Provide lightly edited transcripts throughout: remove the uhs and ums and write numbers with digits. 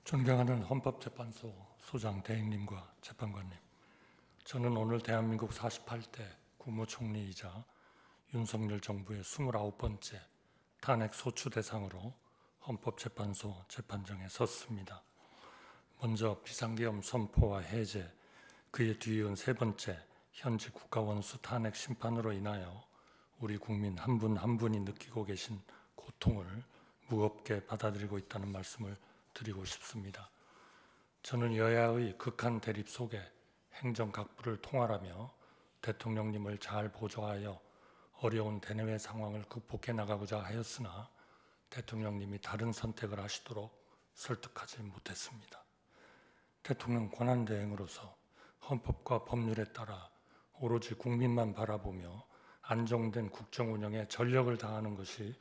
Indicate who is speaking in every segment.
Speaker 1: 존경하는 헌법재판소 소장 대행님과 재판관님, 저는 오늘 대한민국 48대 국무총리이자 윤석열 정부의 29번째 탄핵 소추 대상으로 헌법재판소 재판정에 섰습니다. 먼저 비상계엄 선포와 해제, 그에 뒤이은 세 번째 현직 국가원수 탄핵 심판으로 인하여 우리 국민 한 분 한 분이 느끼고 계신 고통을 무겁게 받아들이고 있다는 말씀을 드리고 싶습니다. 저는 여야의 극한 대립 속에 행정각부를 통할하며 대통령님을 잘 보좌하여 어려운 대내외 상황을 극복해 나가고자 하였으나 대통령님이 다른 선택을 하시도록 설득하지 못했습니다. 대통령 권한대행으로서 헌법과 법률에 따라 오로지 국민만 바라보며 안정된 국정 운영에 전력을 다하는 것이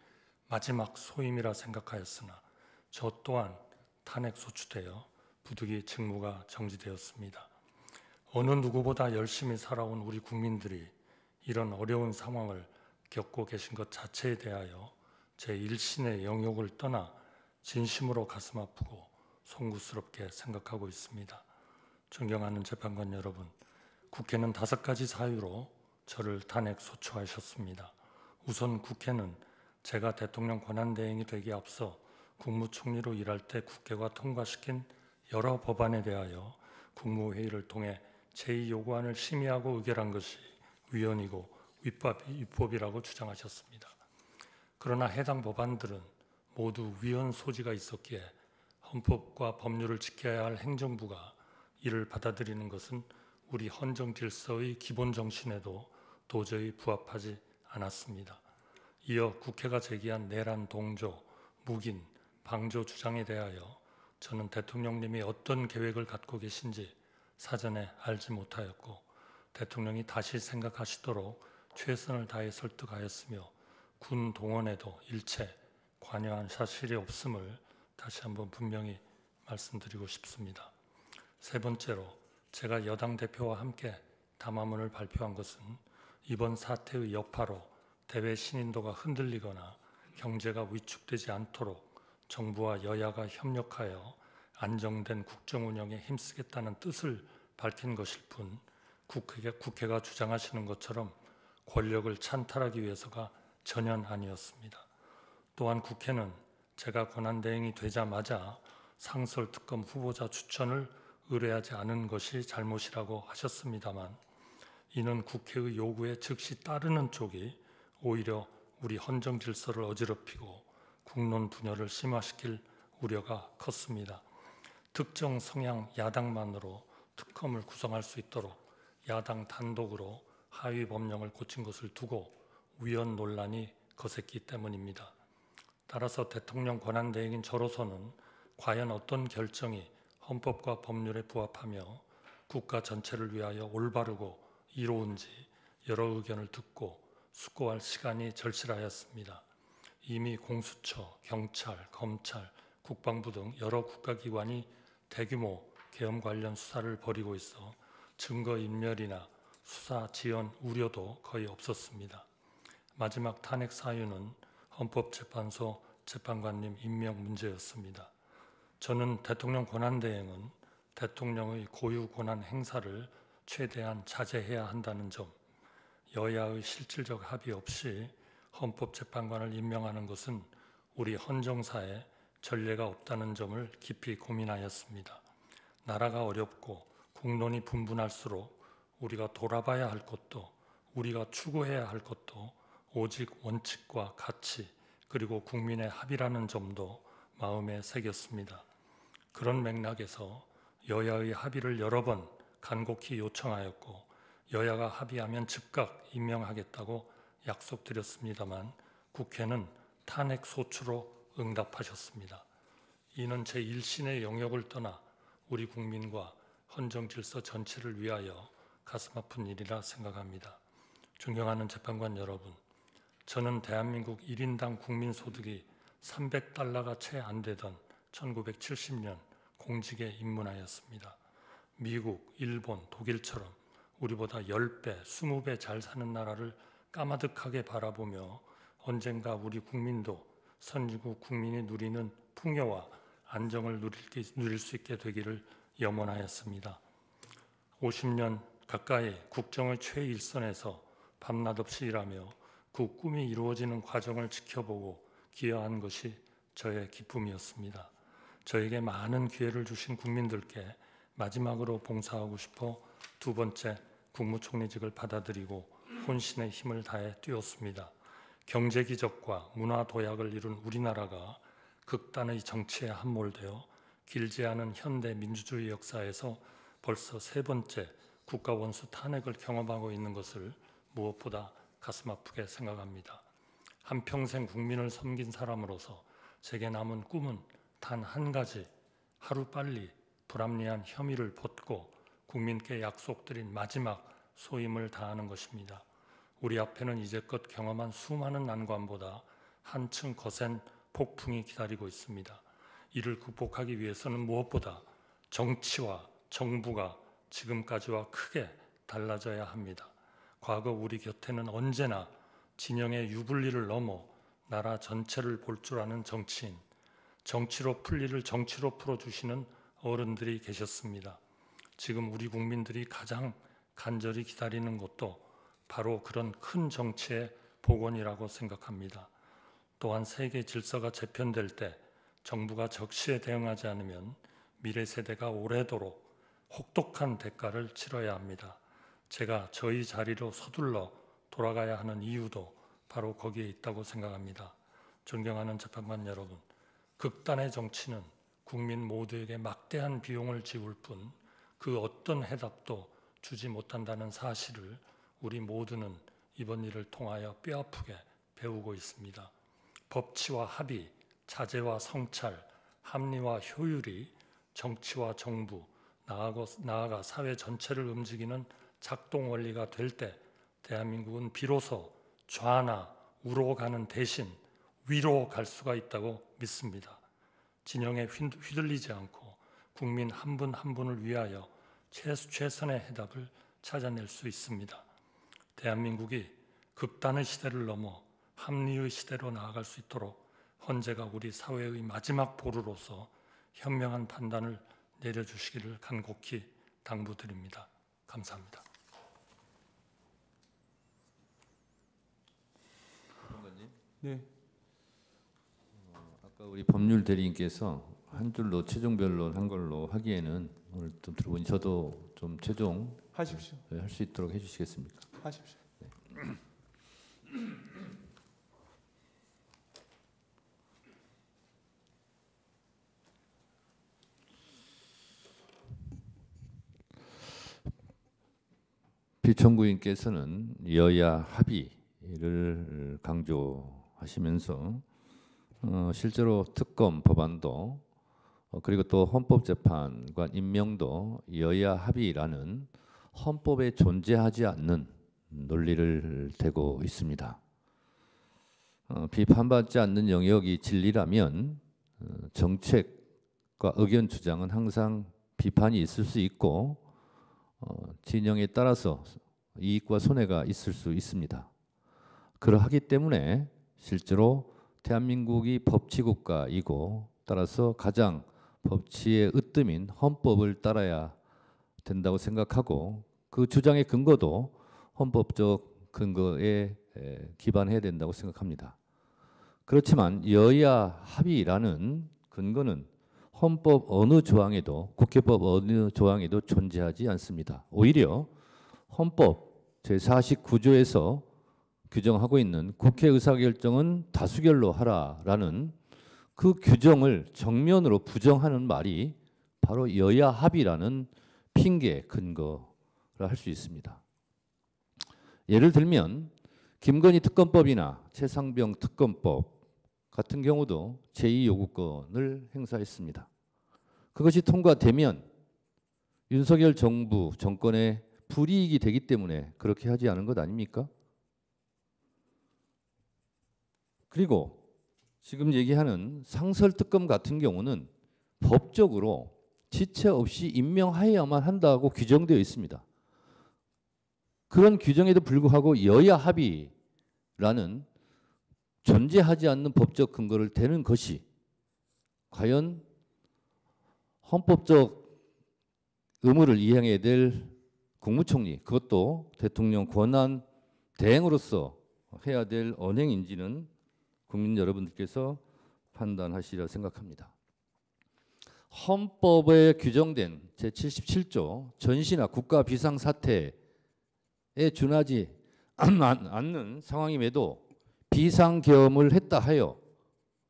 Speaker 1: 마지막 소임이라 생각하였으나 저 또한 탄핵 소추되어 부득이 직무가 정지되었습니다. 어느 누구보다 열심히 살아온 우리 국민들이 이런 어려운 상황을 겪고 계신 것 자체에 대하여 제 일신의 영역을 떠나 진심으로 가슴 아프고 송구스럽게 생각하고 있습니다. 존경하는 재판관 여러분, 국회는 5가지 사유로 저를 탄핵 소추하셨습니다. 우선 국회는 제가 대통령 권한대행이 되기에 앞서 국무총리로 일할 때 국회가 통과시킨 여러 법안에 대하여 국무회의를 통해 제2요구안을 심의하고 의결한 것이 위헌이고 위법이라고 주장하셨습니다. 그러나 해당 법안들은 모두 위헌 소지가 있었기에 헌법과 법률을 지켜야 할 행정부가 이를 받아들이는 것은 우리 헌정 질서의 기본 정신에도 도저히 부합하지 않았습니다. 이어 국회가 제기한 내란 동조, 묵인, 방조 주장에 대하여 저는 대통령님이 어떤 계획을 갖고 계신지 사전에 알지 못하였고 대통령이 다시 생각하시도록 최선을 다해 설득하였으며 군 동원에도 일체 관여한 사실이 없음을 다시 한번 분명히 말씀드리고 싶습니다. 세 번째로 제가 여당 대표와 함께 담화문을 발표한 것은 이번 사태의 여파로 대외 신인도가 흔들리거나 경제가 위축되지 않도록 정부와 여야가 협력하여 안정된 국정 운영에 힘쓰겠다는 뜻을 밝힌 것일 뿐 국회가 주장하시는 것처럼 권력을 찬탈하기 위해서가 전혀 아니었습니다. 또한 국회는 제가 권한대행이 되자마자 상설특검 후보자 추천을 의뢰하지 않은 것이 잘못이라고 하셨습니다만 이는 국회의 요구에 즉시 따르는 쪽이 오히려 우리 헌정 질서를 어지럽히고 국론 분열을 심화시킬 우려가 컸습니다. 특정 성향 야당만으로 특검을 구성할 수 있도록 야당 단독으로 하위 법령을 고친 것을 두고 위헌 논란이 거셌기 때문입니다. 따라서 대통령 권한대행인 저로서는 과연 어떤 결정이 헌법과 법률에 부합하며 국가 전체를 위하여 올바르고 이로운지 여러 의견을 듣고 숙고할 시간이 절실하였습니다. 이미 공수처, 경찰, 검찰, 국방부 등 여러 국가기관이 대규모 계엄 관련 수사를 벌이고 있어 증거인멸이나 수사 지연 우려도 거의 없었습니다. 마지막 탄핵 사유는 헌법재판소 재판관님 임명 문제였습니다. 저는 대통령 권한대행은 대통령의 고유 권한 행사를 최대한 자제해야 한다는 점, 여야의 실질적 합의 없이 헌법재판관을 임명하는 것은 우리 헌정사에 전례가 없다는 점을 깊이 고민하였습니다. 나라가 어렵고 국론이 분분할수록 우리가 돌아봐야 할 것도 우리가 추구해야 할 것도 오직 원칙과 가치 그리고 국민의 합의라는 점도 마음에 새겼습니다. 그런 맥락에서 여야의 합의를 여러 번 간곡히 요청하였고 여야가 합의하면 즉각 임명하겠다고 약속드렸습니다만 국회는 탄핵 소추로 응답하셨습니다. 이는 제 일신의 영역을 떠나 우리 국민과 헌정 질서 전체를 위하여 가슴 아픈 일이라 생각합니다. 존경하는 재판관 여러분, 저는 대한민국 1인당 국민소득이 300달러가 채 안 되던 1970년 공직에 입문하였습니다. 미국, 일본, 독일처럼 우리보다 10배, 20배 잘 사는 나라를 까마득하게 바라보며 언젠가 우리 국민도 선진국 국민이 누리는 풍요와 안정을 누릴 수 있게 되기를 염원하였습니다. 50년 가까이 국정의 최일선에서 밤낮 없이 일하며 그 꿈이 이루어지는 과정을 지켜보고 기여한 것이 저의 기쁨이었습니다. 저에게 많은 기회를 주신 국민들께 마지막으로 봉사하고 싶어 두 번째 국무총리직을 받아들이고 혼신의 힘을 다해 뛰었습니다. 경제 기적과 문화 도약을 이룬 우리나라가 극단의 정치에 함몰되어 길지 않은 현대 민주주의 역사에서 벌써 세 번째 국가 원수 탄핵을 경험하고 있는 것을 무엇보다 가슴 아프게 생각합니다. 한평생 국민을 섬긴 사람으로서 제게 남은 꿈은 단 한 가지, 하루빨리 불합리한 혐의를 벗고 국민께 약속드린 마지막 소임을 다하는 것입니다. 우리 앞에는 이제껏 경험한 수많은 난관보다 한층 거센 폭풍이 기다리고 있습니다. 이를 극복하기 위해서는 무엇보다 정치와 정부가 지금까지와 크게 달라져야 합니다. 과거 우리 곁에는 언제나 진영의 유불리를 넘어 나라 전체를 볼 줄 아는 정치인, 정치로 풀 일을 정치로 풀어주시는 어른들이 계셨습니다. 지금 우리 국민들이 가장 간절히 기다리는 것도 바로 그런 큰 정치의 복원이라고 생각합니다. 또한 세계 질서가 재편될 때 정부가 적시에 대응하지 않으면 미래 세대가 오래도록 혹독한 대가를 치러야 합니다. 제가 저희 자리로 서둘러 돌아가야 하는 이유도 바로 거기에 있다고 생각합니다. 존경하는 재판관 여러분, 극단의 정치는 국민 모두에게 막대한 비용을 지울 뿐 그 어떤 해답도 주지 못한다는 사실을 우리 모두는 이번 일을 통하여 뼈아프게 배우고 있습니다. 법치와 합의, 자제와 성찰, 합리와 효율이 정치와 정부, 나아가 사회 전체를 움직이는 작동 원리가 될 때 대한민국은 비로소 좌나 우로 가는 대신 위로 갈 수가 있다고 믿습니다. 진영에 휘둘리지 않고 국민 한 분 한 분을 위하여 최선의 해답을 찾아낼 수 있습니다. 대한민국이 극단의 시대를 넘어 합리의 시대로 나아갈 수 있도록 헌재가 우리 사회의 마지막 보루로서 현명한 판단을 내려주시기를 간곡히 당부드립니다. 감사합니다.
Speaker 2: 네.
Speaker 3: 아까 우리 법률 대리인께서 한 줄로 최종 변론한 걸로 하기에는 오늘 좀 들어보니 저도 좀 최종
Speaker 2: 하십시오.
Speaker 3: 할 수 있도록 해주시겠습니까?
Speaker 2: 하십시오.
Speaker 3: 네. 비청구인께서는 여야 합의를 강조하시면서 실제로 특검 법안도 그리고 또 헌법재판관 임명도 여야 합의라는 헌법에 존재하지 않는 논리를 대고 있습니다. 비판받지 않는 영역이 진리라면 정책과 의견 주장은 항상 비판이 있을 수 있고 진영에 따라서 이익과 손해가 있을 수 있습니다. 그러하기 때문에 실제로 대한민국이 법치국가이고 따라서 가장 법치의 으뜸인 헌법을 따라야 된다고 생각하고 그 주장의 근거도 헌법적 근거에 기반해야 된다고 생각합니다. 그렇지만 여야 합의라는 근거는 헌법 어느 조항에도 국회법 어느 조항에도 존재하지 않습니다. 오히려 헌법 제49조에서 규정하고 있는 국회 의사결정은 다수결로 하라라는 그 규정을 정면으로 부정하는 말이 바로 여야 합의라는 핑계 근거라 할 수 있습니다. 예를 들면 김건희 특검법이나 최상병 특검법 같은 경우도 제2요구권을 행사했습니다. 그것이 통과되면 윤석열 정부 정권의 불이익이 되기 때문에 그렇게 하지 않은 것 아닙니까? 그리고 지금 얘기하는 상설특검 같은 경우는 법적으로 지체 없이 임명하여야만 한다고 규정되어 있습니다. 그런 규정에도 불구하고 여야 합의라는 존재하지 않는 법적 근거를 대는 것이 과연 헌법적 의무를 이행해야 될 국무총리, 그것도 대통령 권한 대행으로서 해야 될 언행인지는 국민 여러분들께서 판단하시리라 생각합니다. 헌법에 규정된 제77조 전시나 국가 비상사태에 준하지 않는 상황임에도 비상계엄을 했다 하여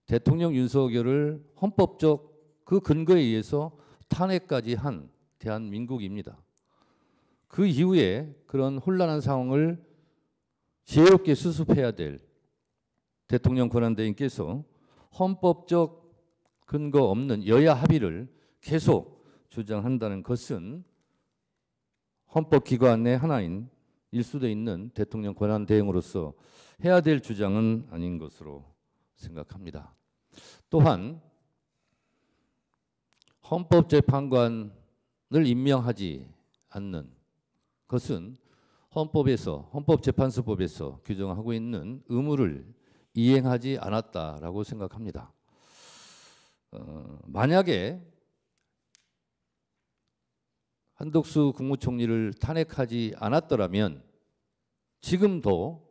Speaker 3: 대통령 윤석열을 헌법적 그 근거에 의해서 탄핵까지 한 대한민국입니다. 그 이후에 그런 혼란한 상황을 지혜롭게 수습해야 될 대통령 권한대행께서 헌법적 근거 없는 여야 합의를 계속 주장한다는 것은 헌법기관의 하나인 일수돼 있는 대통령 권한대행으로서 해야 될 주장은 아닌 것으로 생각합니다. 또한 헌법재판관을 임명하지 않는 것은 헌법재판소법에서 규정하고 있는 의무를 이행하지 않았다라고 생각합니다. 만약에 한덕수 국무총리를 탄핵하지 않았더라면 지금도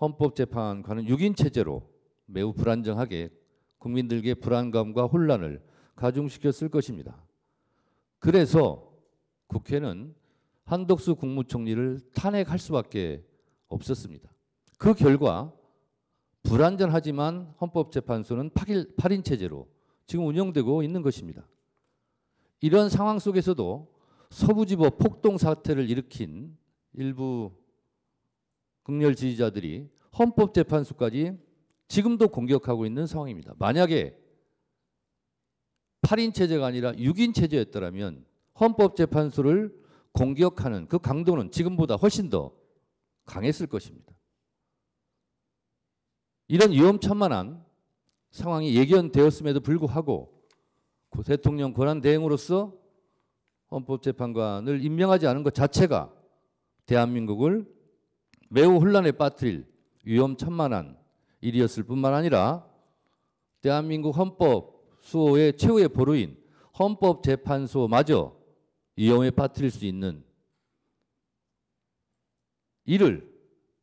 Speaker 3: 헌법재판관은 6인 체제로 매우 불안정하게 국민들에게 불안감과 혼란을 가중시켰을 것입니다. 그래서 국회는 한덕수 국무총리를 탄핵할 수밖에 없었습니다. 그 결과 불안전하지만 헌법재판소는 8인 체제로 지금 운영되고 있는 것입니다. 이런 상황 속에서도 서부지법 폭동 사태를 일으킨 일부 극렬 지지자들이 헌법재판소까지 지금도 공격하고 있는 상황입니다. 만약에 8인 체제가 아니라 6인 체제였더라면 헌법재판소를 공격하는 그 강도는 지금보다 훨씬 더 강했을 것입니다. 이런 위험천만한 상황이 예견되었음에도 불구하고 대통령 권한대행으로서 헌법재판관을 임명하지 않은 것 자체가 대한민국을 매우 혼란에 빠뜨릴 위험천만한 일이었을 뿐만 아니라 대한민국 헌법 수호의 최후의 보루인 헌법재판소마저 위험에 빠뜨릴 수 있는 일을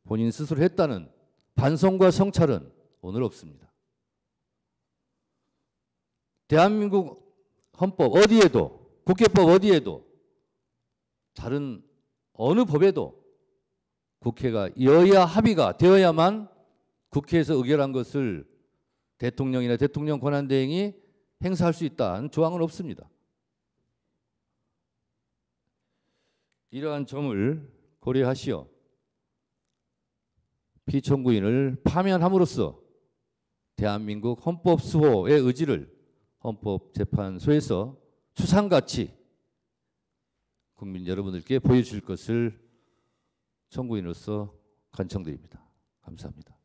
Speaker 3: 본인 스스로 했다는 반성과 성찰은 오늘 없습니다. 대한민국 헌법 어디에도, 국회법 어디에도, 다른 어느 법에도 국회가 여야 합의가 되어야만 국회에서 의결한 것을 대통령이나 대통령 권한대행이 행사할 수 있다는 조항은 없습니다. 이러한 점을 고려하시어 피청구인을 파면함으로써 대한민국 헌법 수호의 의지를 헌법재판소에서 추상같이 국민 여러분들께 보여줄 것을 청구인으로서 간청드립니다. 감사합니다.